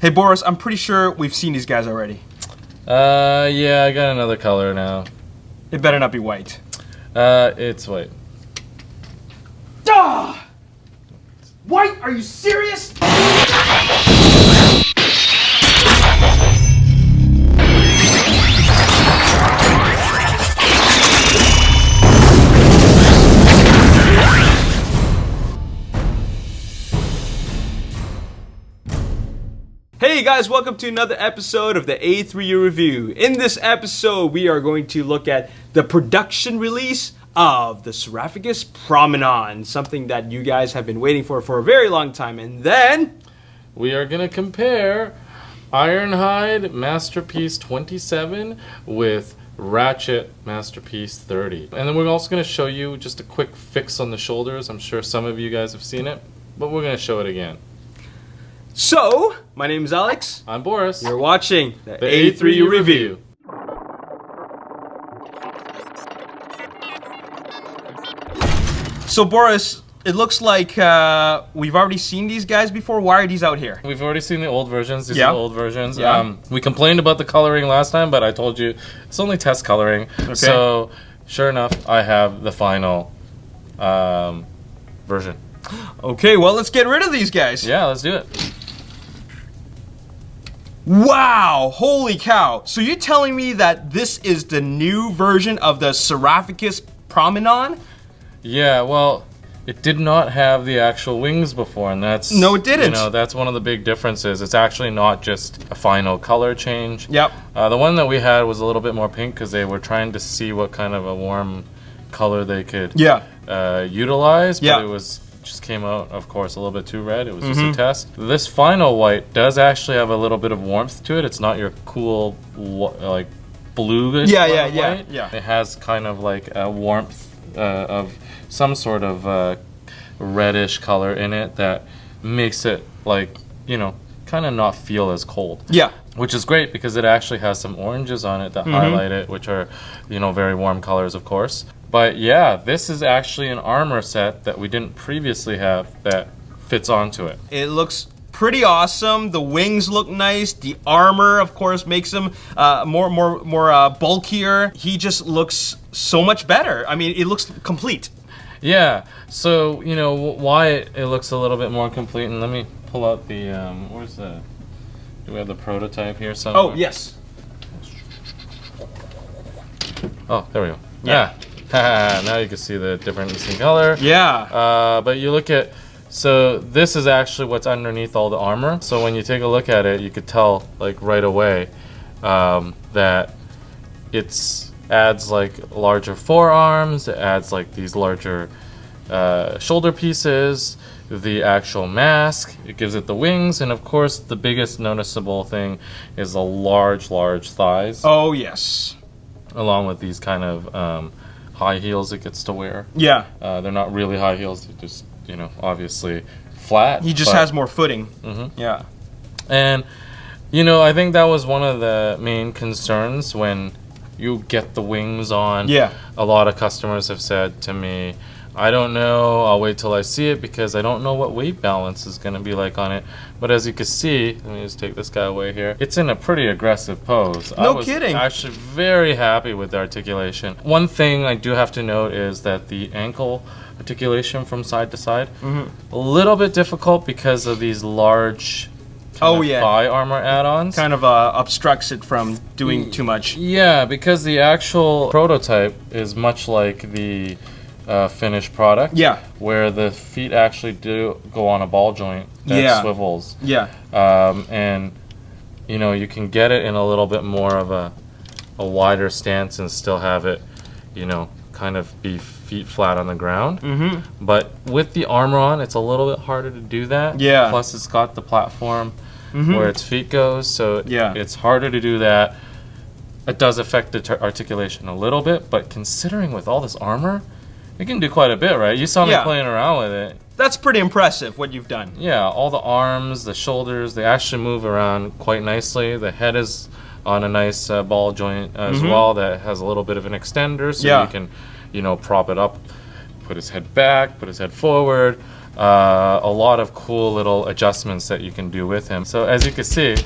Hey Boris, I'm pretty sure we've seen these guys already. Yeah, I got another color now. It better not be white. It's white. Duh! White? Are you serious? Hey guys, welcome to another episode of the A3U Review. In this episode, we are going to look at the production release of the Seraphicus Prominon, something that you guys have been waiting for a very long time. And then we are going to compare Ironhide Masterpiece 27 with Ratchet Masterpiece 30. And then we're also going to show you just a quick fix on the shoulders. I'm sure some of you guys have seen it, but we're going to show it again. So, my name is Alex. I'm Boris. You're watching the A3U Review. So Boris, it looks like we've already seen these guys before. Why are these out here? We've already seen the old versions. These are the old versions. Yeah. We complained about the coloring last time, but I told you it's only test coloring. Okay. So, sure enough, I have the final version. Okay, well, let's get rid of these guys. Yeah, let's do it. Wow! Holy cow! So you're telling me that this is the new version of the Seraphicus Prominon? Yeah, well, it did not have the actual wings before, and that's... No, it didn't. You know, that's one of the big differences. It's actually not just a final color change. Yep. The one that we had was a little bit more pink because they were trying to see what kind of a warm color they could utilize, but it was... just came out, of course, a little bit too red. It was just a test. This final white does actually have a little bit of warmth to it. It's not your cool, like, bluish white. Yeah. It has kind of like a warmth of some sort of reddish color in it that makes it, like, you know, kind of not feel as cold. Yeah. Which is great because it actually has some oranges on it that highlight it, which are, you know, very warm colors, of course. But yeah, this is actually an armor set that we didn't previously have that fits onto it. It looks pretty awesome. The wings look nice. The armor, of course, makes him more bulkier. He just looks so much better. I mean, it looks complete. Yeah. So, you know, why it looks a little bit more complete, and let me pull out the, where's the, do we have the prototype here somewhere? Oh, yes. Oh, there we go. Yeah. Now you can see the difference in color. Yeah. But you look at, so this is actually what's underneath all the armor. So when you take a look at it, you could tell, like, right away that it's adds like larger forearms. It adds like these larger shoulder pieces. The actual mask. It gives it the wings, and of course, the biggest noticeable thing is the large thighs. Oh yes. Along with these kind of high heels it gets to wear. Yeah. They're not really high heels. They're just, you know, obviously flat. He just has more footing. Yeah. And, you know, I think that was one of the main concerns when you get the wings on. Yeah. A lot of customers have said to me, I don't know, I'll wait till I see it because I don't know what weight balance is going to be like on it. But as you can see, let me just take this guy away here. It's in a pretty aggressive pose. No kidding. I was actually very happy with the articulation. One thing I do have to note is that the ankle articulation from side to side, a little bit difficult because of these large thigh armor add-ons. Kind of obstructs it from doing too much. Yeah, because the actual prototype is much like the finished product. Yeah. Where the feet actually do go on a ball joint that swivels. Yeah. And, you know, you can get it in a little bit more of a wider stance and still have it, you know, kind of be feet flat on the ground. But with the armor on, it's a little bit harder to do that. Yeah. Plus, it's got the platform where its feet goes, so it's harder to do that. It does affect the articulation a little bit, but considering with all this armor, it can do quite a bit, right? You saw me playing around with it. That's pretty impressive, what you've done. Yeah, all the arms, the shoulders, they actually move around quite nicely. The head is on a nice ball joint as well that has a little bit of an extender, so you can, you know, prop it up, put his head back, put his head forward. a lot of cool little adjustments that you can do with him. So as you can see,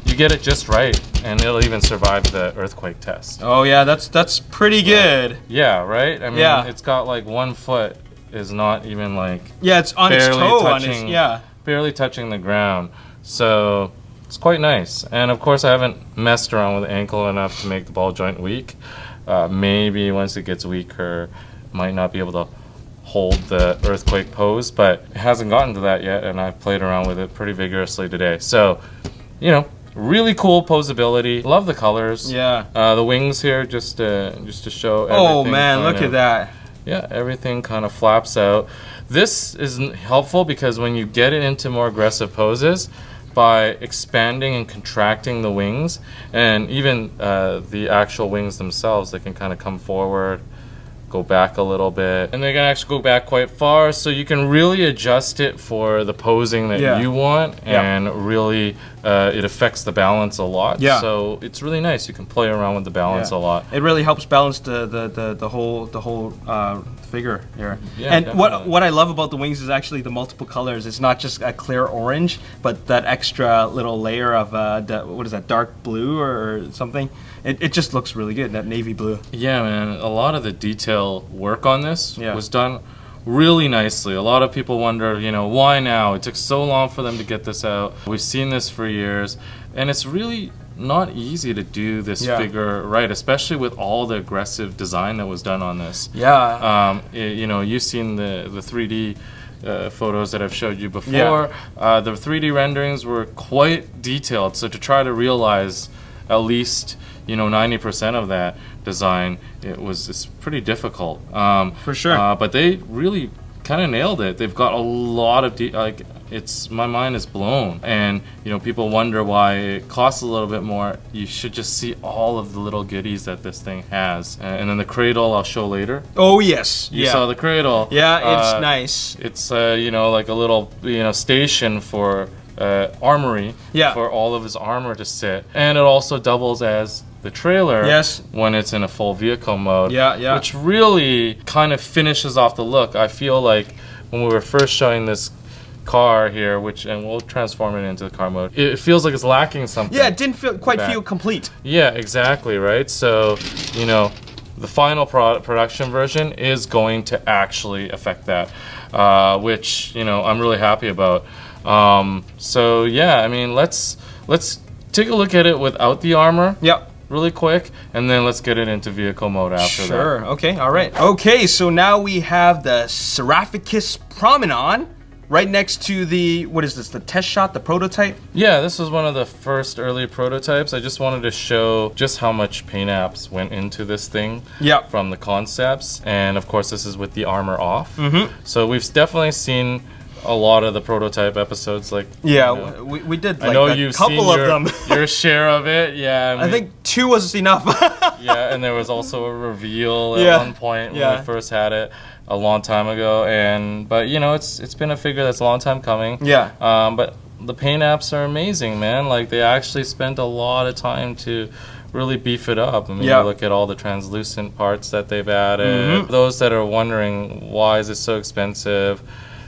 you get it just right, and it'll even survive the earthquake test. Oh yeah, that's pretty good. Yeah, right? I mean, Yeah. it's got like 1 foot is not even like Yeah, it's on its barely toe. touching, barely touching the ground. So it's quite nice. And of course, I haven't messed around with the ankle enough to make the ball joint weak. Maybe once it gets weaker, might not be able to hold the earthquake pose, but it hasn't gotten to that yet, and I've played around with it pretty vigorously today. So, you know, really cool posability. Love the colors. Yeah. The wings here, just to show everything. Oh man, look at that. Yeah, everything kind of flaps out. This is helpful because when you get it into more aggressive poses, by expanding and contracting the wings, and even the actual wings themselves, they can kind of come forward, go back a little bit, and they can actually go back quite far, so you can really adjust it for the posing that you want, and really it affects the balance a lot. So it's really nice. You can play around with the balance a lot. It really helps balance the whole figure here. Yeah, and definitely. what I love about the wings is actually the multiple colors. It's not just a clear orange, but that extra little layer of what is that, dark blue or something. It just looks really good, that navy blue. Yeah, man. A lot of the detail work on this was done really nicely. A lot of people wonder, you know, why now? It took so long for them to get this out. We've seen this for years, and it's really not easy to do this figure right, especially with all the aggressive design that was done on this. You know, you've seen the 3D photos that I've showed you before. The 3D renderings were quite detailed, so to try to realize at least, you know, 90% of that design, it's pretty difficult. For sure. But they really kind of nailed it. They've got a lot of my mind is blown. And you know, people wonder why it costs a little bit more. You should just see all of the little goodies that this thing has. And then the cradle I'll show later. Oh yes, you saw the cradle. Yeah, it's nice. It's you know, like a little, you know, station for armory for all of his armor to sit, and it also doubles as the trailer when it's in a full vehicle mode, which really kind of finishes off the look. I feel like when we were first showing this car here, and we'll transform it into the car mode, it feels like it's lacking something. Yeah, it didn't quite feel complete. Yeah, exactly, right? So, you know, the final production version is going to actually affect that, which, you know, I'm really happy about. So yeah, I mean, let's take a look at it without the armor. Really quick, and then let's get it into vehicle mode after that. Sure. Okay. All right. Okay. So now we have the Seraphicus Prominon right next to the, what is this? The test shot, the prototype. Yeah, this was one of the first early prototypes. I just wanted to show just how much paint apps went into this thing. From the concepts, and of course, this is with the armor off. So we've definitely seen a lot of the prototype episodes, like we did. Like, I know a you've couple seen of them. your share of it. Yeah, I think 2 was enough. Yeah, and there was also a reveal at one point when we first had it a long time ago. But you know, it's been a figure that's a long time coming. But the paint apps are amazing, man. Like, they actually spent a lot of time to really beef it up. I mean, you look at all the translucent parts that they've added. Those that are wondering why is it so expensive,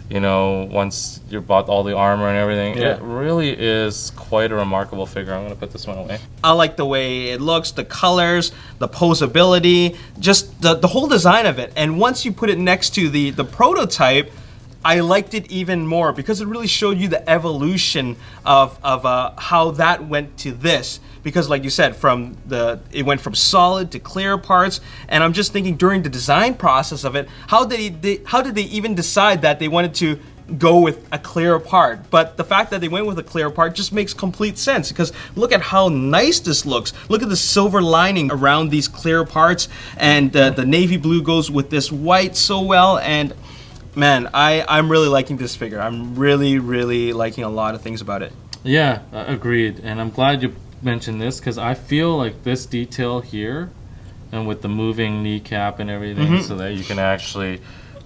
you know, once you bought all the armor and everything, it really is quite a remarkable figure. I'm going to put this one away. I like the way it looks, the colors, the posability, just the whole design of it. And once you put it next to the prototype, I liked it even more because it really showed you the evolution of how that went to this. Because like you said, it went from solid to clear parts, and I'm just thinking during the design process of it, how did they even decide that they wanted to go with a clear part? But the fact that they went with a clear part just makes complete sense, because look at how nice this looks. Look at the silver lining around these clear parts, and the navy blue goes with this white so well. And man, I'm really liking this figure. I'm really, really liking a lot of things about it. Yeah, agreed. And I'm glad you mentioned this, because I feel like this detail here, and with the moving kneecap and everything, so that you can actually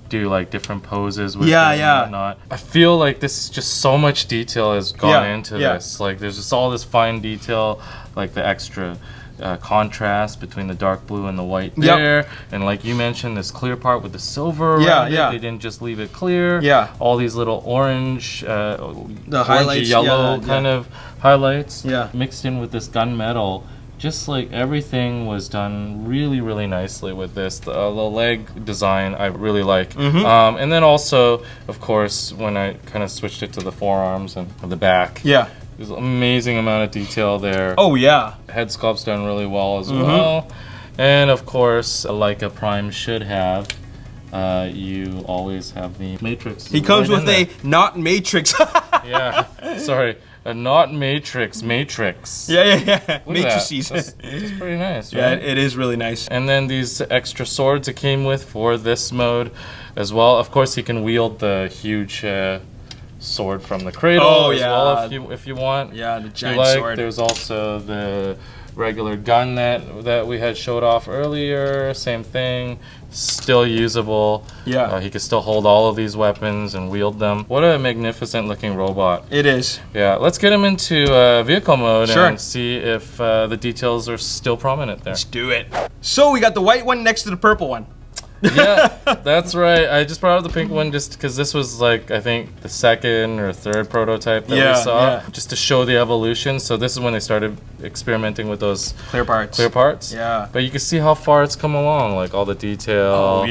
do like different poses with it and whatnot. I feel like this is just so much detail has gone into this. Like, there's just all this fine detail, like the extra contrast between the dark blue and the white there. And like you mentioned, this clear part with the silver around it. They didn't just leave it clear. All these little orange, the highlights, yellow kind of highlights mixed in with this gunmetal. Just like everything was done really, really nicely with this. The leg design I really like. And then also, of course, when I kind of switched it to the forearms and the back. There's an amazing amount of detail there. Head sculpt's done really well as well. And of course, like a Prime should have, you always have the matrix. He comes with a not matrix. Sorry. A not matrix. Matrices. Matrices. It's pretty nice, right? Yeah, it is really nice. And then these extra swords it came with for this mode as well. Of course, he can wield the huge sword from the cradle as well if you want. The giant sword. There's also the regular gun that we had showed off earlier. Same thing. Still usable. He can still hold all of these weapons and wield them. What a magnificent looking robot. It is. Let's get him into vehicle mode and see if the details are still prominent there. Let's do it. So we got the white one next to the purple one. That's right. I just brought up the pink one just because this was like, I think, the second or third prototype that we saw. Just to show the evolution. So this is when they started experimenting with those clear parts. But you can see how far it's come along, like all the detail.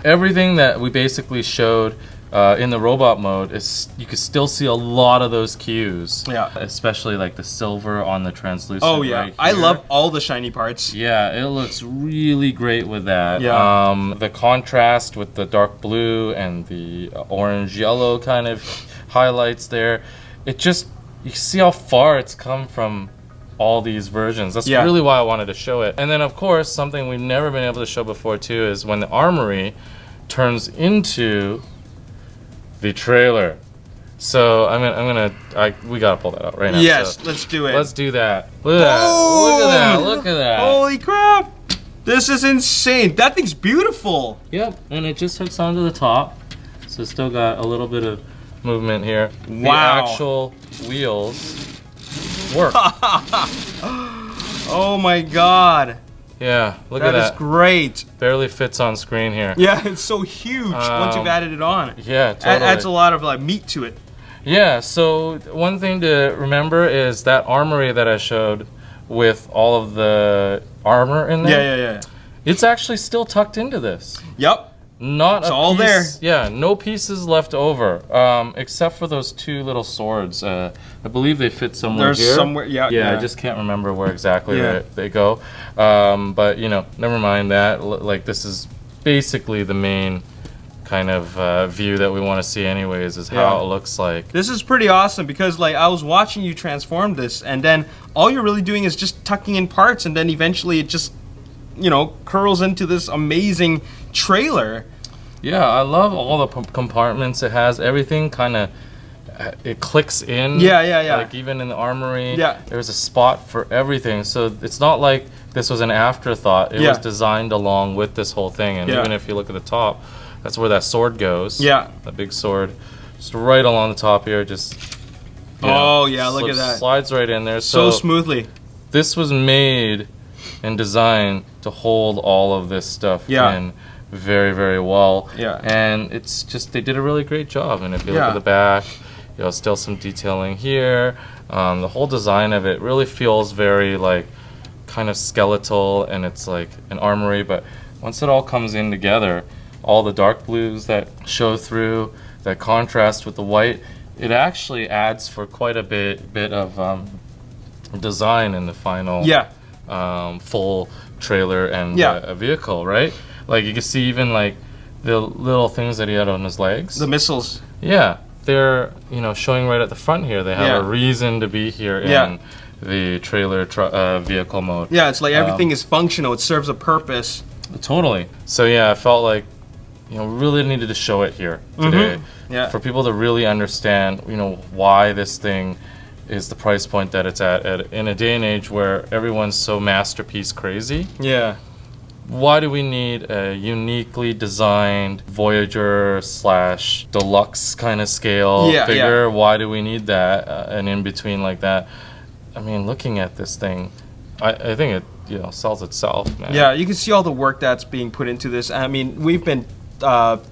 Everything that we basically showed in the robot mode is you can still see a lot of those cues. Especially like the silver on the translucent. Right, I love all the shiny parts. It looks really great with that. The contrast with the dark blue and the orange yellow kind of highlights there. It just, you see how far it's come from all these versions. That's really why I wanted to show it. And then of course, something we've never been able to show before too is when the armory turns into the trailer. So we gotta pull that out right now. Yes, let's do it. Let's do that. Look at that. Look at that. Holy crap! This is insane. That thing's beautiful. And it just hooks onto the top. So it's still got a little bit of movement here. The actual wheels work. Oh my god. Look at that. That is great. Barely fits on screen here. It's so huge once you've added it on. Totally. Adds a lot of like meat to it. So one thing to remember is that armory that I showed with all of the armor in there. It's actually still tucked into this. It's all there. No pieces left over, except for those two little swords. I believe they fit somewhere here. Somewhere, I just can't remember where exactly they go. But never mind that. Like this is basically the main kind of view that we want to see, anyways, is how it looks like. This is pretty awesome because like I was watching you transform this, and then all you're really doing is just tucking in parts, and then eventually it just curls into this amazing trailer. I love all the compartments it has. Everything kind of it clicks in. Like even in the armory, there's a spot for everything. So it's not like this was an afterthought. It was designed along with this whole thing. And even if you look at the top, that's where that sword goes. That big sword, just right along the top here. Just look at that. Slides right in there. So smoothly. This was made and designed to hold all of this stuff in very, very well. And it's just, they did a really great job. And if you look at the back, still some detailing here. The whole design of it really feels very like kind of skeletal, and it's like an armory, but once it all comes in together, all the dark blues that show through, that contrast with the white, it actually adds for quite a bit of design in the final full trailer and a vehicle, right? Like you can see even like the little things that he had on his legs. The missiles. They're showing right at the front here. They have a reason to be here in the trailer vehicle mode. It's like everything is functional. It serves a purpose. Totally. So I felt like really needed to show it here today for people to really understand why this thing is the price point that it's at in a day and age where everyone's so masterpiece crazy. Why do we need a uniquely designed Voyager / deluxe kind of scale figure? Why do we need that? And in between like that, I mean, looking at this thing, I think it sells itself, man. Yeah, you can see all the work that's being put into this. I mean, we've been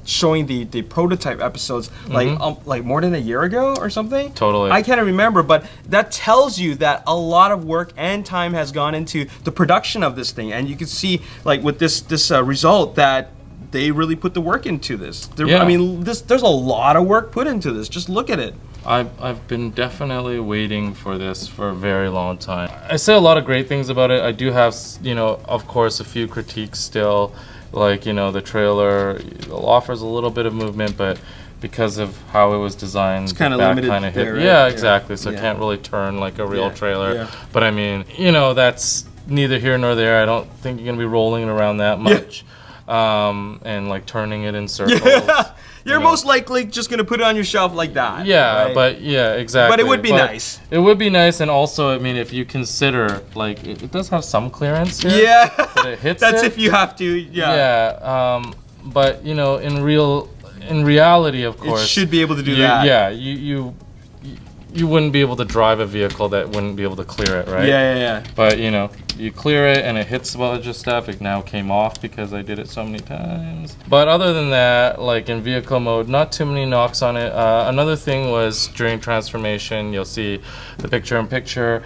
showing the prototype episodes like more than a year ago or something. Totally. I can't remember, but that tells you that a lot of work and time has gone into the production of this thing, and you can see like with this result that they really put the work into this. I mean, there's a lot of work put into this. Just look at it. I've been definitely waiting for this for a very long time. I say a lot of great things about it. I do have, of course, a few critiques still. Like, the trailer offers a little bit of movement, but because of how it was designed, it's kind of limited hit. Right? Yeah, exactly. So it can't really turn like a real trailer. Yeah. But I mean, that's neither here nor there. I don't think you're going to be rolling it around that much. And like turning it in circles. Yeah. You're most likely just gonna put it on your shelf like that. Yeah, right? But exactly. But it would be nice. It would be nice, and also, I mean, if you consider like it does have some clearance here. Yeah. But it hits That's if you have to. Yeah. Yeah. But in reality, of course, it should be able to do that. Yeah. You wouldn't be able to drive a vehicle that wouldn't be able to clear it, right? Yeah. But you clear it and it hits a bunch of stuff. It now came off because I did it so many times. But other than that, like in vehicle mode, not too many knocks on it. Another thing was during transformation, you'll see the picture-in-picture.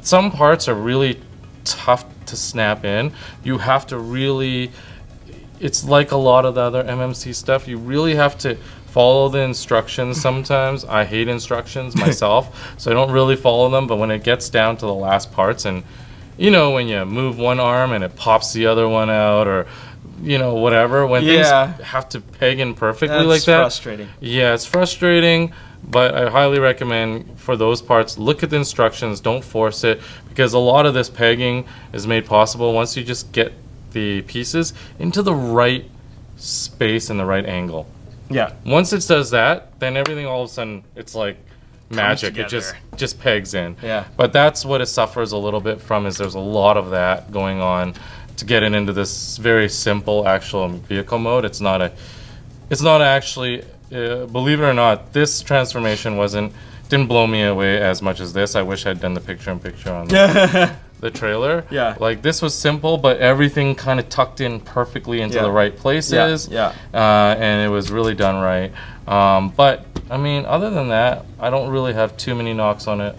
Some parts are really tough to snap in. You have to really, it's like a lot of the other MMC stuff. You really have to follow the instructions sometimes. I hate instructions myself, so I don't really follow them, but when it gets down to the last parts and, when you move one arm and it pops the other one out or, whatever, when things have to peg in perfectly like that. That's frustrating. Yeah, it's frustrating, but I highly recommend for those parts, look at the instructions, don't force it, because a lot of this pegging is made possible once you just get the pieces into the right space and the right angle. Yeah. Once it does that, then everything all of a sudden it's like magic. It just pegs in. Yeah. But that's what it suffers a little bit from, is there's a lot of that going on to get it into this very simple actual vehicle mode. It's not actually believe it or not, this transformation didn't blow me away as much as this. I wish I'd done the picture-in-picture on the trailer. Yeah. Like this was simple, but everything kind of tucked in perfectly into the right places. Yeah. And it was really done right. But I mean, other than that, I don't really have too many knocks on it,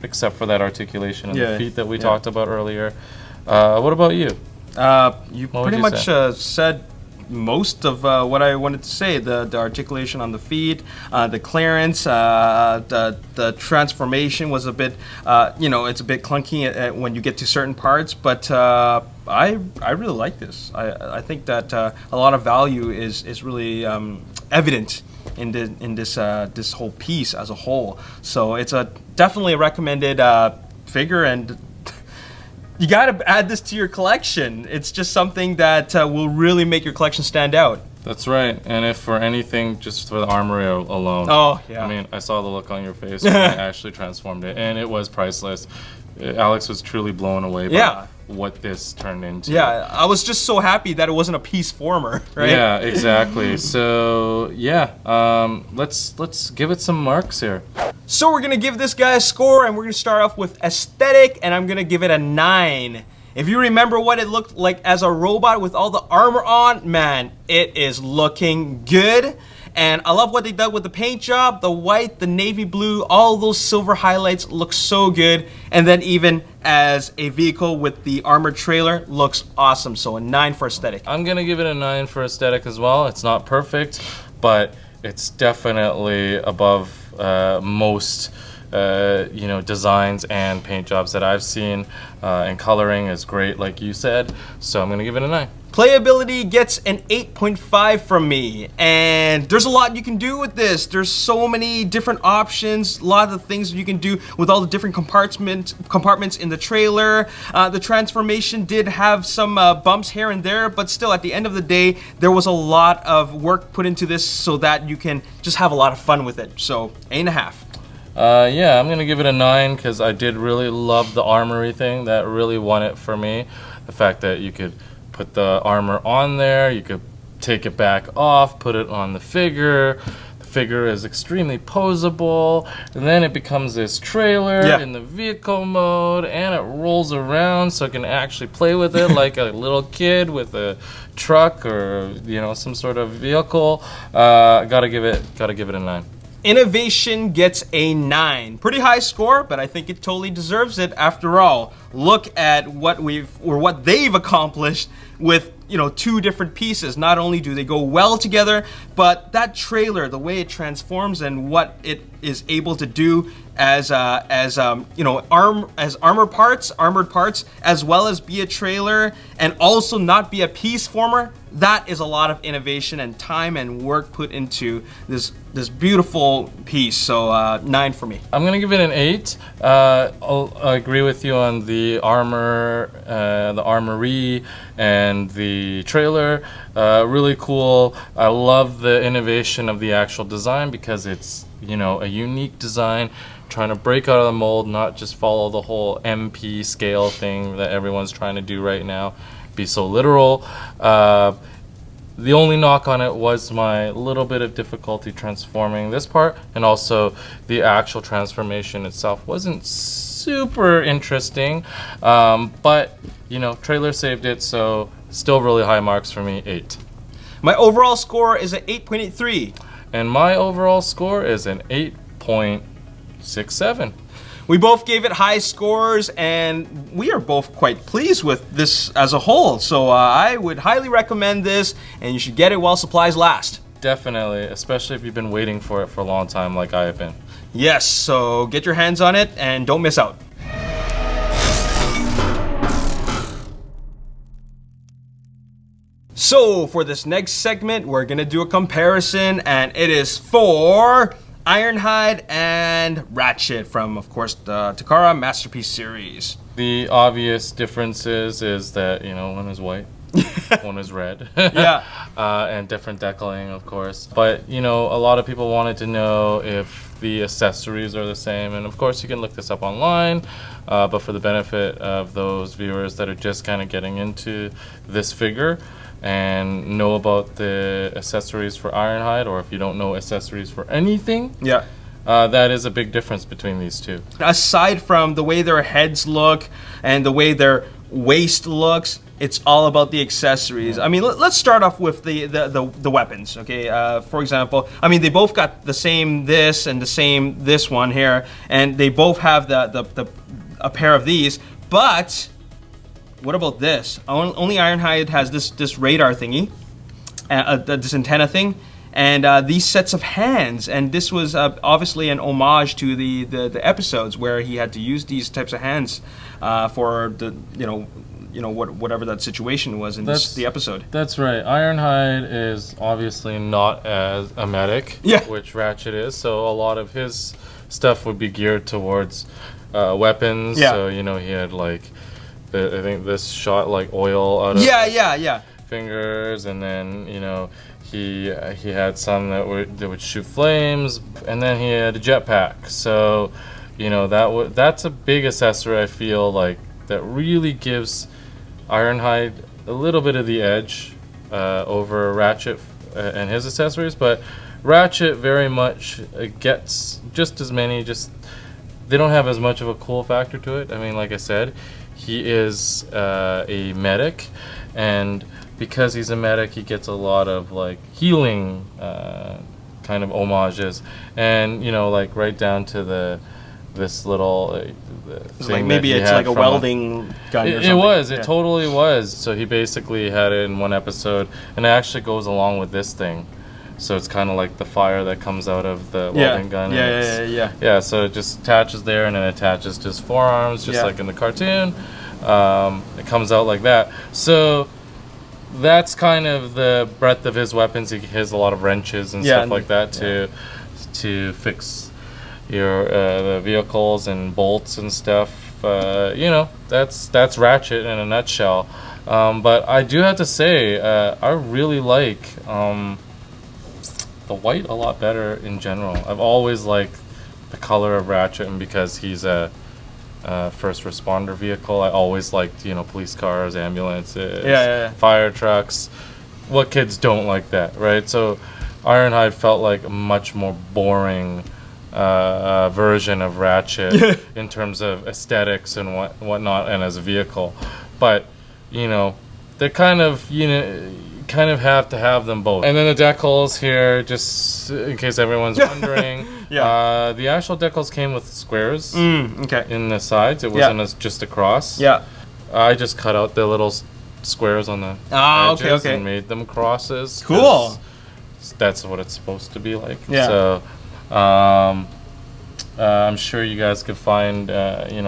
except for that articulation and the feet that we talked about earlier. What about you? You pretty much said most of what I wanted to say. The articulation on the feet, the clearance, the transformation was a bit, it's a bit clunky when you get to certain parts, but I really like this. I think that a lot of value is really evident in this whole piece as a whole. So it's definitely a recommended figure, and you gotta add this to your collection. It's just something that will really make your collection stand out. That's right. And if for anything, just for the armory alone. Oh, yeah. I mean, I saw the look on your face when I actually transformed it, and it was priceless. Alex was truly blown away by what this turned into. Yeah, I was just so happy that it wasn't a piece former, right? Yeah, exactly. So, let's give it some marks here. So we're gonna give this guy a score, and we're gonna start off with aesthetic, and I'm gonna give it a 9. If you remember what it looked like as a robot with all the armor on, man, it is looking good. And I love what they did with the paint job, the white, the navy blue, all those silver highlights look so good. And then even as a vehicle with the armored trailer, looks awesome. So a 9 for aesthetic. I'm gonna give it a 9 for aesthetic as well. It's not perfect, but it's definitely above most designs and paint jobs that I've seen, and coloring is great like you said, so I'm gonna give it a 9. Playability gets an 8.5 from me, and there's a lot you can do with this. There's so many different options, a lot of the things you can do with all the different compartments in the trailer. The transformation did have some bumps here and there, but still at the end of the day, there was a lot of work put into this so that you can just have a lot of fun with it. So 8.5. I'm gonna give it a 9 because I did really love the armory thing. That really won it for me. The fact that you could put the armor on there, you could take it back off, put it on the figure. The figure is extremely posable, and then it becomes this trailer in the vehicle mode, and it rolls around so I can actually play with it like a little kid with a truck or some sort of vehicle. Gotta give it a 9. Innovation gets a 9. Pretty high score, but I think it totally deserves it. After all, look at what they've accomplished with 2 different pieces. Not only do they go well together, but that trailer, the way it transforms and what it is able to do as armored parts, as well as be a trailer and also not be a piece former. That is a lot of innovation and time and work put into this beautiful piece. So 9 for me. I'm gonna give it an 8. I agree with you on the armor, the armory, and the trailer. Really cool. I love the innovation of the actual design because it's a unique design, trying to break out of the mold, not just follow the whole MP scale thing that everyone's trying to do right now. Be so literal. The only knock on it was my little bit of difficulty transforming this part, and also the actual transformation itself wasn't super interesting, but trailer saved it, so still really high marks for me. 8. My overall score is an 8.83. And my overall score is an 8.67. We both gave it high scores, and we are both quite pleased with this as a whole. So I would highly recommend this, and you should get it while supplies last. Definitely, especially if you've been waiting for it for a long time like I have been. Yes, so get your hands on it and don't miss out. So for this next segment, we're gonna do a comparison, and it is for Ironhide and Ratchet from, of course, the Takara Masterpiece series. The obvious differences is that one is white, one is red, and different decaling, of course. But a lot of people wanted to know if the accessories are the same, and of course you can look this up online. But for the benefit of those viewers that are just kind of getting into this figure and know about the accessories for Ironhide, or if you don't know accessories for anything, that is a big difference between these two. Aside from the way their heads look and the way their waist looks, it's all about the accessories. I mean, let's start off with the weapons, okay? For example, I mean, they both got the same this and the same this one here, and they both have a pair of these, but what about this? Only Ironhide has this radar thingy, this antenna thing, and these sets of hands. And this was obviously an homage to the episodes where he had to use these types of hands for the whatever that situation was in the episode. That's right. Ironhide is obviously not as a medic, which Ratchet is. So a lot of his stuff would be geared towards weapons. So he had like. I think this shot like oil out of his fingers, and then he had some that would shoot flames, and then he had a jetpack. So that's a big accessory. I feel like that really gives Ironhide a little bit of the edge over Ratchet and his accessories, but Ratchet very much gets just as many. Just they don't have as much of a cool factor to it. I mean, like I said. He is a medic, and because he's a medic, he gets a lot of like healing kind of homages, and like right down to this little thing. Like maybe it's like a welding gun. Or something. It was. It totally was. So he basically had it in one episode, and it actually goes along with this thing. So it's kind of like the fire that comes out of the welding gun. Yeah, so it just attaches there, and then attaches to his forearms, just like in the cartoon. It comes out like that. So that's kind of the breadth of his weapons. He has a lot of wrenches and stuff like that to fix your the vehicles and bolts and stuff. That's Ratchet in a nutshell. But I do have to say, I really like the white a lot better in general. I've always liked the color of Ratchet, and because he's a first responder vehicle, I always liked police cars, ambulances, fire trucks. What kids don't like that, right? So Ironhide felt like a much more boring version of Ratchet in terms of aesthetics and whatnot, and as a vehicle. But they're kind of kind of have to have them both. And then the decals here, just in case everyone's wondering. The actual decals came with squares in the sides. It wasn't just across. I just cut out the little squares on the edges and made them crosses. Cool. That's what it's supposed to be like. So I'm sure you guys could find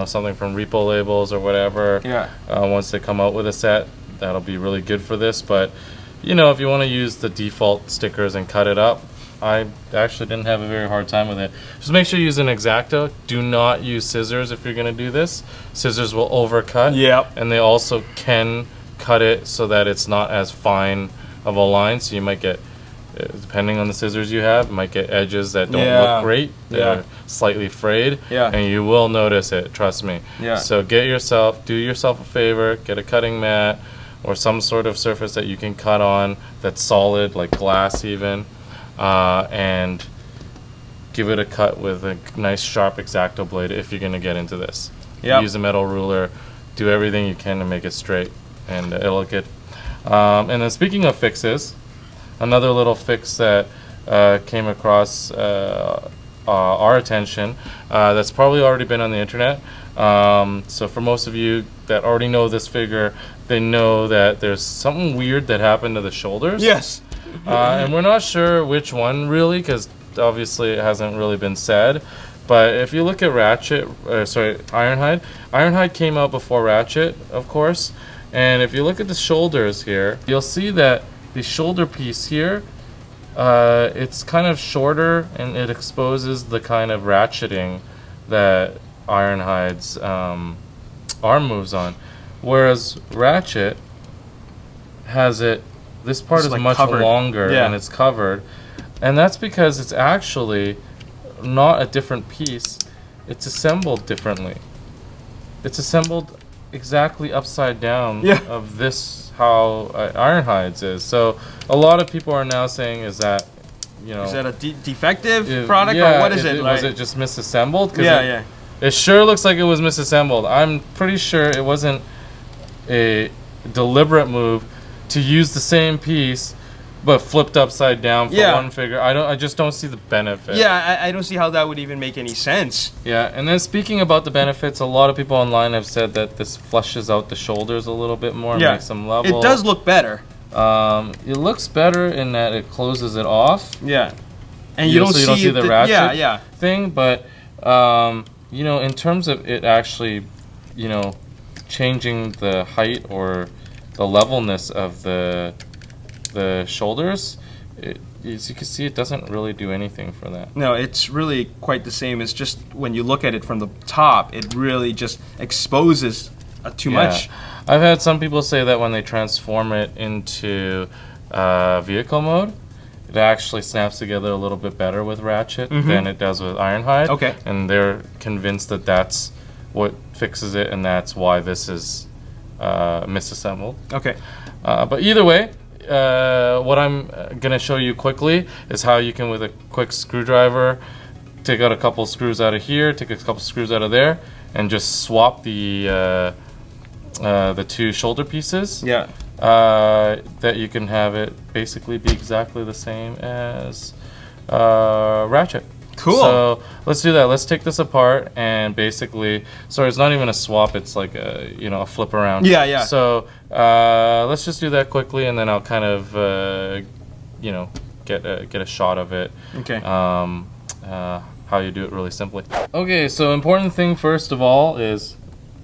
something from repo labels or whatever. Once they come out with a set, that'll be really good for this. But if you want to use the default stickers and cut it up, I actually didn't have a very hard time with it. Just make sure you use an X-Acto. Do not use scissors if you're going to do this. Scissors will overcut. And they also can cut it so that it's not as fine of a line. So you might get, depending on the scissors you have, you might get edges that don't look great. They're slightly frayed. And you will notice it, trust me. So do yourself a favor, get a cutting mat or some sort of surface that you can cut on that's solid, like glass even. And give it a cut with a nice sharp X-Acto blade if you're going to get into this. Use a metal ruler, do everything you can to make it straight, and it'll look good. And then speaking of fixes, another little fix that came across our attention that's probably already been on the internet. So for most of you that already know this figure, they know that there's something weird that happened to the shoulders. And we're not sure which one really, because obviously it hasn't really been said. But if you look at Ironhide, Ironhide came out before Ratchet, of course. And if you look at the shoulders here, you'll see that the shoulder piece here, it's kind of shorter, and it exposes the kind of ratcheting that Ironhide's arm moves on. Whereas Ratchet has it, this part is like much longer and it's covered. And that's because it's actually not a different piece. It's assembled differently. It's assembled exactly upside down of this, how Ironhide's is. So a lot of people are now saying, is that a defective product, or what is it? Was it just misassembled? It sure looks like it was misassembled. I'm pretty sure it wasn't a deliberate move to use the same piece but flipped upside down for one figure. I just don't see the benefit. I don't see how that would even make any sense. And then speaking about the benefits, a lot of people online have said that this flushes out the shoulders a little bit more, makes them level. It does look better. It looks better in that it closes it off. And you don't see the ratchet thing, but in terms of it actually, changing the height or the levelness of the shoulders, as you can see, it doesn't really do anything for that. No, it's really quite the same. It's just when you look at it from the top, it really just exposes too much. I've had some people say that when they transform it into vehicle mode, it actually snaps together a little bit better with Ratchet than it does with Ironhide. And they're convinced that that's what fixes it, and that's why this is misassembled. But either way, what I'm going to show you quickly is how you can, with a quick screwdriver, take out a couple screws out of here, take a couple screws out of there, and just swap the two shoulder pieces. That you can have it basically be exactly the same as Ratchet. So let's do that. Let's take this apart and basically, sorry, it's not even a swap. It's like a flip around. So let's just do that quickly, and then I'll kind of get a shot of it. How you do it really simply. Okay, so important thing first of all is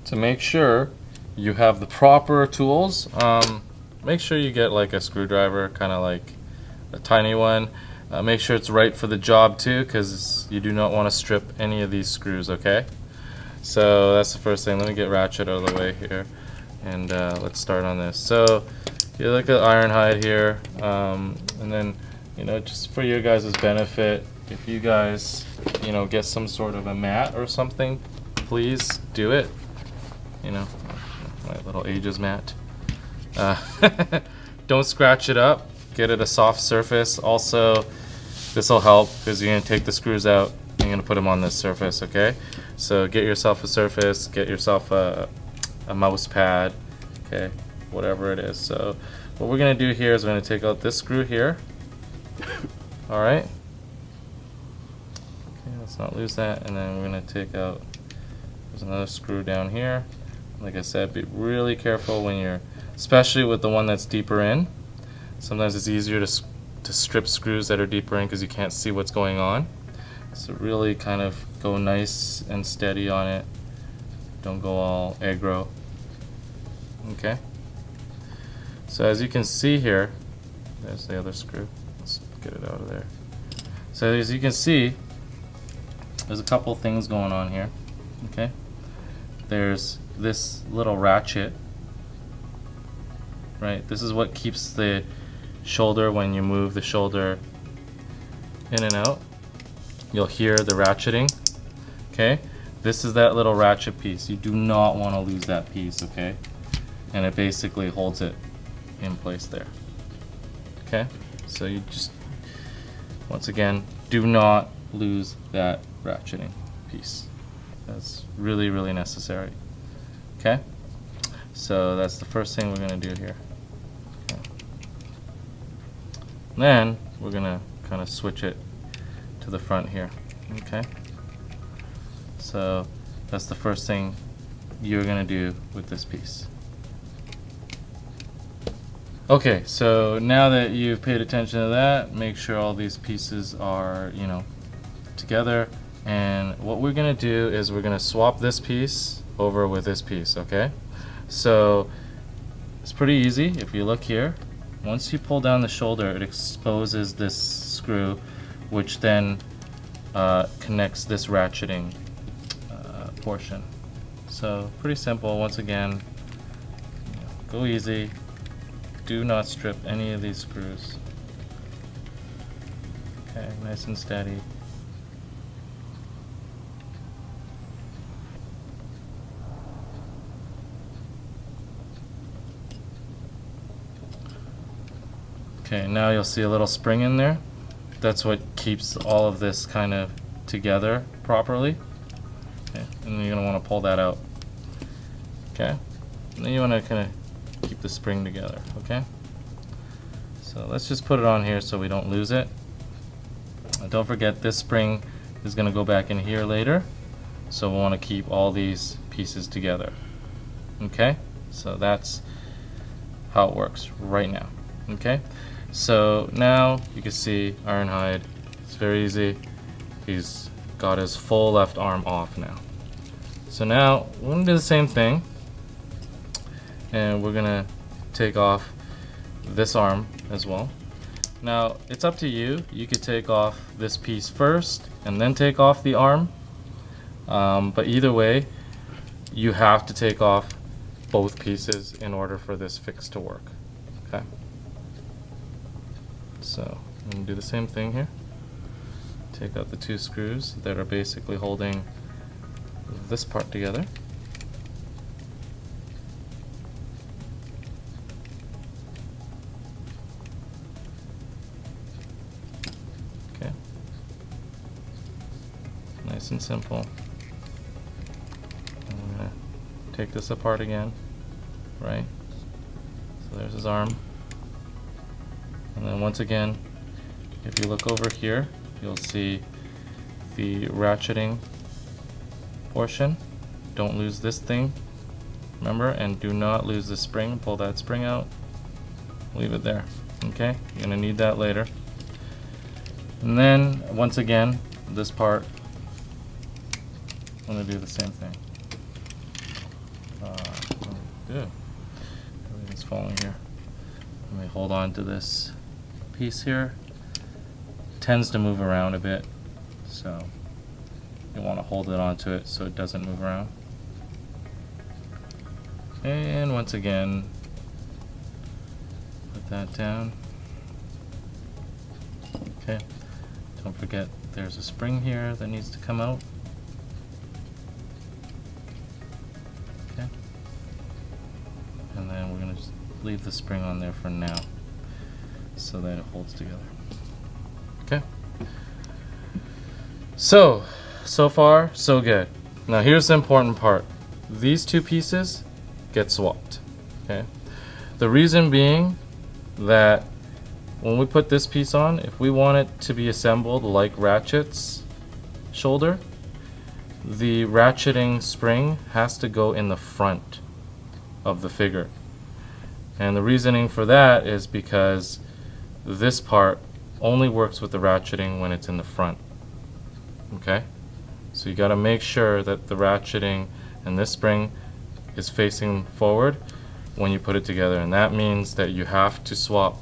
to make sure you have the proper tools. Make sure you get like a screwdriver, kind of like a tiny one. Make sure it's right for the job too, because you do not want to strip any of these screws, okay? So that's the first thing. Let me get Ratchet out of the way here, and let's start on this. So you look at Ironhide here, and then, just for your guys' benefit, if you guys, get some sort of a mat or something, please do it. My little ages mat. Don't scratch it up, get it a soft surface. Also, this will help because you're going to take the screws out and you're going to put them on this surface, okay? So get yourself a surface, get yourself a mouse pad, okay, whatever it is. So what we're going to do here is we're going to take out this screw here. All right. Okay, let's not lose that. And then we're going to take out, there's another screw down here. Like I said, be really careful when you're, especially with the one that's deeper in. Sometimes it's easier to strip screws that are deeper in because you can't see what's going on. So really kind of go nice and steady on it. Don't go all aggro. Okay. So as you can see here, there's the other screw. Let's get it out of there. So as you can see, there's a couple things going on here. Okay. There's this little ratchet. Right. This is what keeps the shoulder, when you move the shoulder in and out, you'll hear the ratcheting. Okay, this is that little ratchet piece. You do not want to lose that piece, okay? And it basically holds it in place there. Okay, so you just, once again, do not lose that ratcheting piece. That's really, really necessary. Okay, so that's the first thing we're going to do here. Then we're gonna kind of switch it to the front here. Okay, so that's the first thing you're gonna do with this piece. Okay, so now that you've paid attention to that, make sure all these pieces are, you know, together. And what we're gonna do is we're gonna swap this piece over with this piece. Okay, so it's pretty easy. If you look here, once you pull down the shoulder, it exposes this screw, which then connects this ratcheting portion. So pretty simple. Once again, go easy. Do not strip any of these screws. Okay, nice and steady. Okay, now you'll see a little spring in there. That's what keeps all of this kind of together properly. Okay, and you're going to want to pull that out. Okay, and then you want to kind of keep the spring together. Okay, so let's just put it on here so we don't lose it. And don't forget, this spring is going to go back in here later, so we want to keep all these pieces together. Okay, so that's how it works right now. Okay, so now you can see Ironhide. It's very easy. He's got his full left arm off now. So now we're going to do the same thing, and we're going to take off this arm as well. Now it's up to you. You could take off this piece first and then take off the arm, but either way you have to take off both pieces in order for this fix to work. Okay, so I'm going to do the same thing here. Take out the two screws that are basically holding this part together. Okay, nice and simple. I'm going to take this apart again, right? So there's his arm. And then once again, if you look over here, you'll see the ratcheting portion. Don't lose this thing, remember, and do not lose the spring. Pull that spring out, leave it there. Okay, you're gonna need that later. And then once again, this part, I'm gonna do the same thing. Good. Everything's falling here. Let me hold on to this piece here. Tends to move around a bit, so you want to hold it onto it so it doesn't move around. And once again, put that down. Okay, don't forget there's a spring here that needs to come out. Okay, and then we're going to just leave the spring on there for now. so that it holds together. Okay. So far, so good. Now here's the important part. These two pieces get swapped. Okay. The reason being that when we put this piece on, if we want it to be assembled like Ratchet's shoulder, the ratcheting spring has to go in the front of the figure. And the reasoning for that is because this part only works with the ratcheting when it's in the front. Okay? So you got to make sure that the ratcheting and this spring is facing forward when you put it together, and that means that you have to swap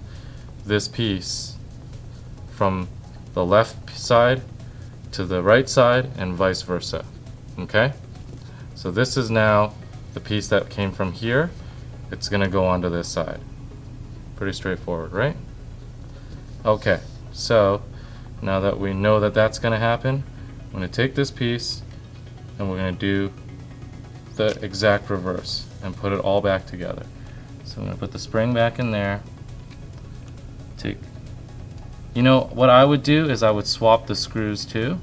this piece from the left side to the right side and vice versa. Okay? So this is now the piece that came from here. It's going to go onto this side. Pretty straightforward, right? Okay, so now that we know that that's going to happen, I'm going to take this piece and we're going to do the exact reverse and put it all back together. So I'm going to put the spring back in there. You know, what I would do is I would swap the screws too.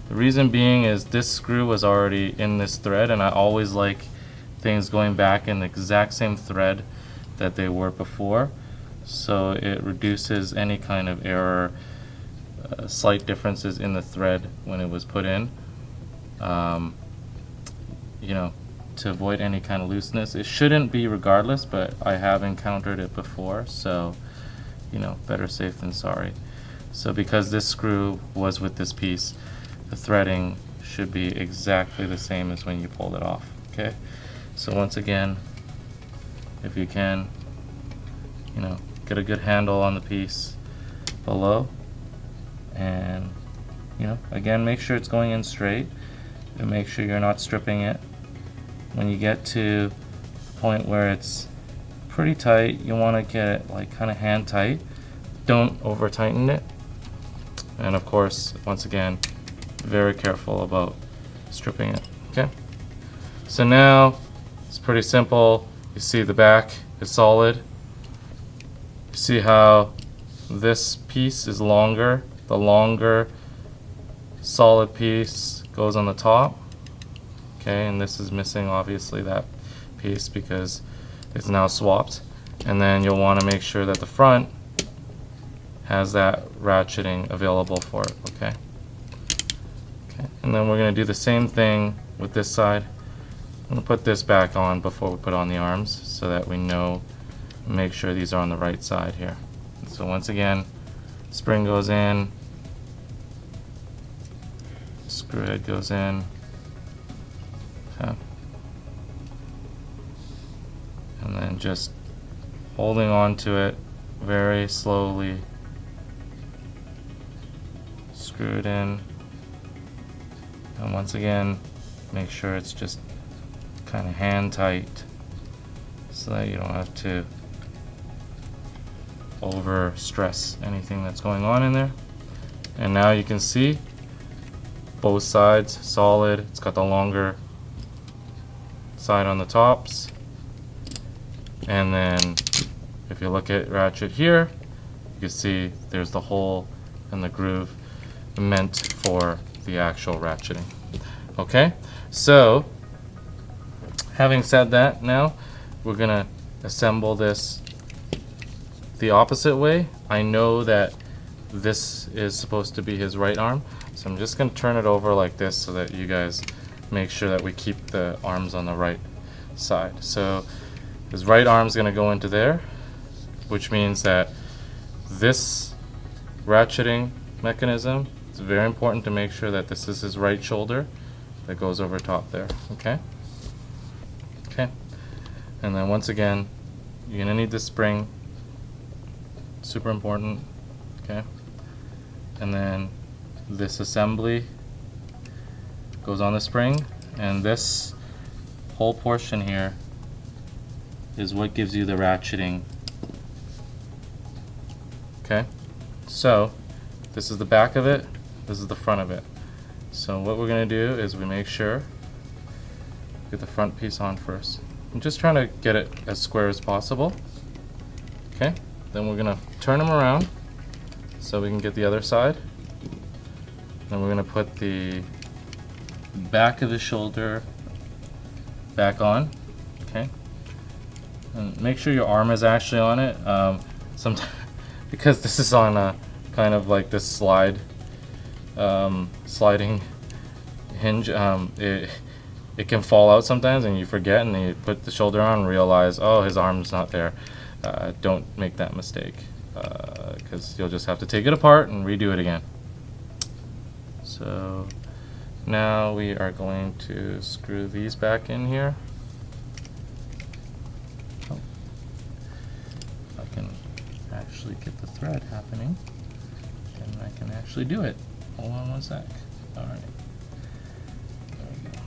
The reason being is this screw was already in this thread, and I always like things going back in the exact same thread that they were before, so it reduces any kind of error, slight differences in the thread when it was put in, you know, to avoid any kind of looseness. It shouldn't be regardless, but I have encountered it before, so you know, better safe than sorry. So because this screw was with this piece, the threading should be exactly the same as when you pulled it off. Okay, so once again, if you can, you know, get a good handle on the piece below, and you know, again, make sure it's going in straight and make sure you're not stripping it. When you get to the point where it's pretty tight, you want to get it like kind of hand tight. Don't over tighten it. And of course, once again, very careful about stripping it. Okay, so now it's pretty simple. You see the back is solid. You see how this piece is longer. The longer solid piece goes on the top. Okay, and this is missing obviously that piece because it's now swapped. And then you'll want to make sure that the front has that ratcheting available for it. Okay. Okay. And then we're going to do the same thing with this side. I'm going to put this back on before we put on the arms so that we know, make sure these are on the right side here. So once again, spring goes in, screw head goes in. Okay. And then just holding on to it very slowly, screw it in, and once again make sure it's just kind of hand tight so that you don't have to over stress anything that's going on in there. And now you can see both sides solid. It's got the longer side on the tops, and then if you look at Ratchet here, you can see there's the hole and the groove meant for the actual ratcheting. Okay, so having said that, now we're gonna assemble this the opposite way. I know that this is supposed to be his right arm, so I'm just gonna turn it over like this so that you guys make sure that we keep the arms on the right side. So his right arm's gonna go into there, which means that this ratcheting mechanism, it's very important to make sure that this is his right shoulder that goes over top there. Okay? Okay. And then once again, you're gonna need the spring. Super important. Okay? And then this assembly goes on the spring, and this whole portion here is what gives you the ratcheting. Okay, so this is the back of it, this is the front of it. So what we're going to do is we make sure get the front piece on first. I'm just trying to get it as square as possible. Okay, then we're gonna turn them around so we can get the other side. Then we're gonna put the back of the shoulder back on, okay? And make sure your arm is actually on it. Sometimes, because this is on a kind of like this sliding hinge, it can fall out sometimes and you forget, and then you put the shoulder on and realize, oh, his arm's not there. Don't make that mistake, because you'll just have to take it apart and redo it again. So now we are going to screw these back in here. Oh, I can actually get the thread happening, and I can actually do it. Hold on one sec. All right. There we go.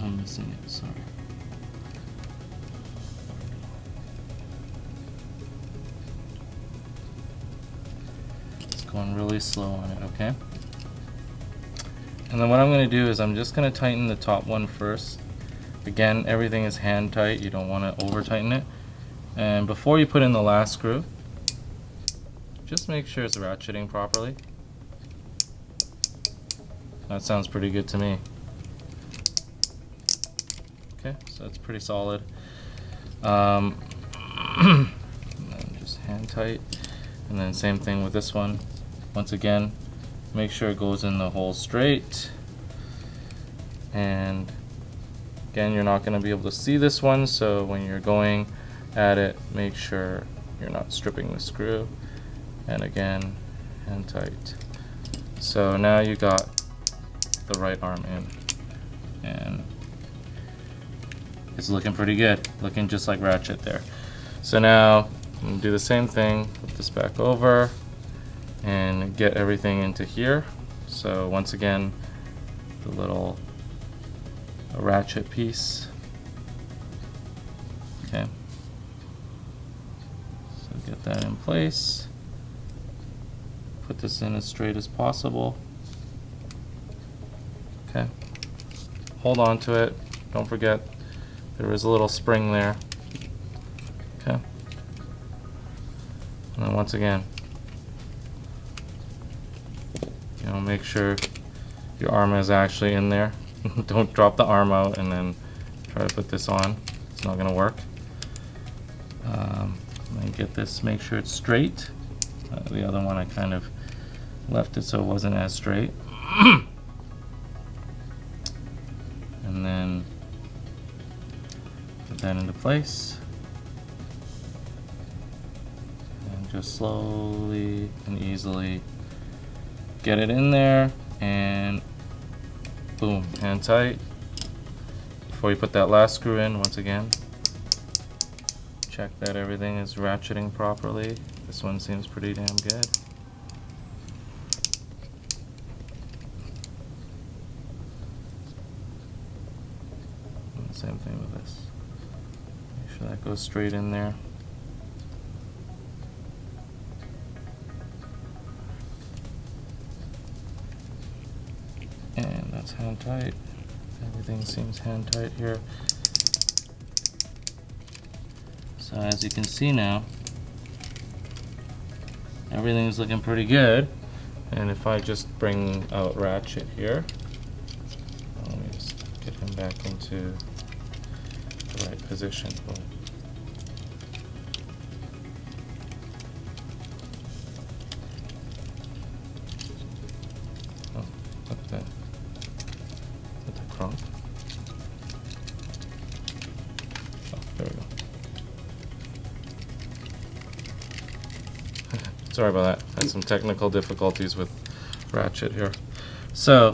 I'm missing it, sorry. It's going really slow on it, okay? And then what I'm going to do is I'm just going to tighten the top one first. Again, everything is hand tight, you don't want to over tighten it. And before you put in the last screw, just make sure it's ratcheting properly. That sounds pretty good to me. Okay, so it's pretty solid. And then just hand tight. And then same thing with this one. Once again, make sure it goes in the hole straight. And again, you're not going to be able to see this one, so when you're going at it, make sure you're not stripping the screw. And again, hand tight. So now you got the right arm in. And it's looking pretty good, looking just like Ratchet there. So now I'm going to do the same thing, put this back over and get everything into here. So once again, the little ratchet piece. Okay. So get that in place. Put this in as straight as possible. Okay. Hold on to it. Don't forget there is a little spring there. Okay. And then once again, make sure your arm is actually in there. Don't drop the arm out and then try to put this on. It's not going to work. And get this, make sure it's straight. The other one I kind of left it so it wasn't as straight. And then put that into place. And just slowly and easily get it in there, and boom, hand tight. Before you put that last screw in, once again, check that everything is ratcheting properly. This one seems pretty damn good. And same thing with this. Make sure that goes straight in there. And that's hand tight. Everything seems hand tight here. So as you can see now, everything's looking pretty good. And if I just bring out Ratchet here, let me just get him back into the right position. Oh, look at that. With the crump. Oh, there we go. Sorry about that. Had some technical difficulties with Ratchet here. So,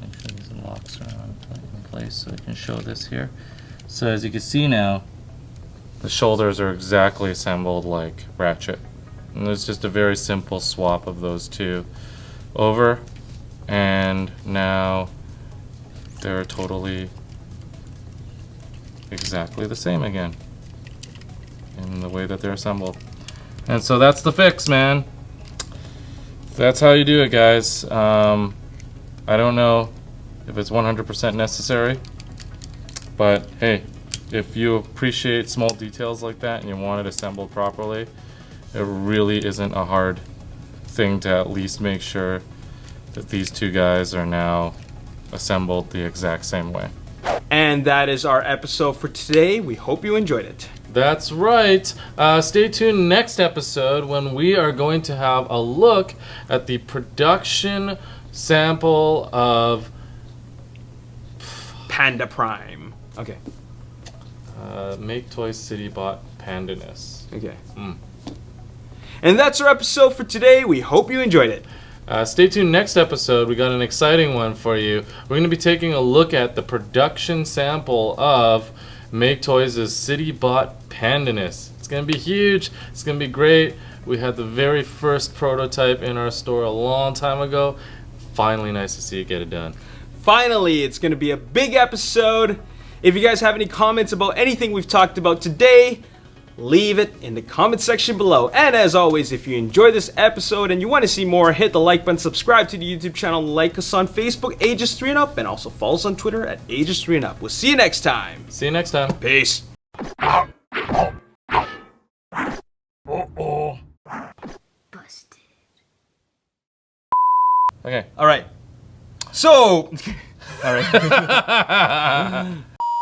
make sure these locks are in place so I can show this here. So as you can see now, the shoulders are exactly assembled like Ratchet. And there's just a very simple swap of those two over, and now they're totally exactly the same again in the way that they're assembled. And so that's the fix, man. That's how you do it, guys. I don't know if it's 100% necessary, but hey, if you appreciate small details like that and you want it assembled properly, it really isn't a hard thing to at least make sure that these two guys are now assembled the exact same way. And that is our episode for today. We hope you enjoyed it. That's right. Stay tuned next episode when we are going to have a look at the production sample of Panda Prime. Okay. Make Toys City Bot Pandanus. Okay. And that's our episode for today. We hope you enjoyed it. Stay tuned next episode. We got an exciting one for you. We're going to be taking a look at the production sample of Make Toys' City Bot Pandanus. It's going to be huge. It's going to be great. We had the very first prototype in our store a long time ago. Finally nice to see it get it done. Finally, it's going to be a big episode. If you guys have any comments about anything we've talked about today, leave it in the comment section below. And as always, if you enjoyed this episode and you want to see more, hit the like button, subscribe to the YouTube channel, like us on Facebook, Ages 3 and Up, and also follow us on Twitter at Ages 3 and Up. We'll see you next time. See you next time. Peace. Busted. Okay. All right. So, all right.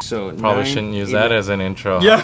So Probably shouldn't use that as an intro. Yeah.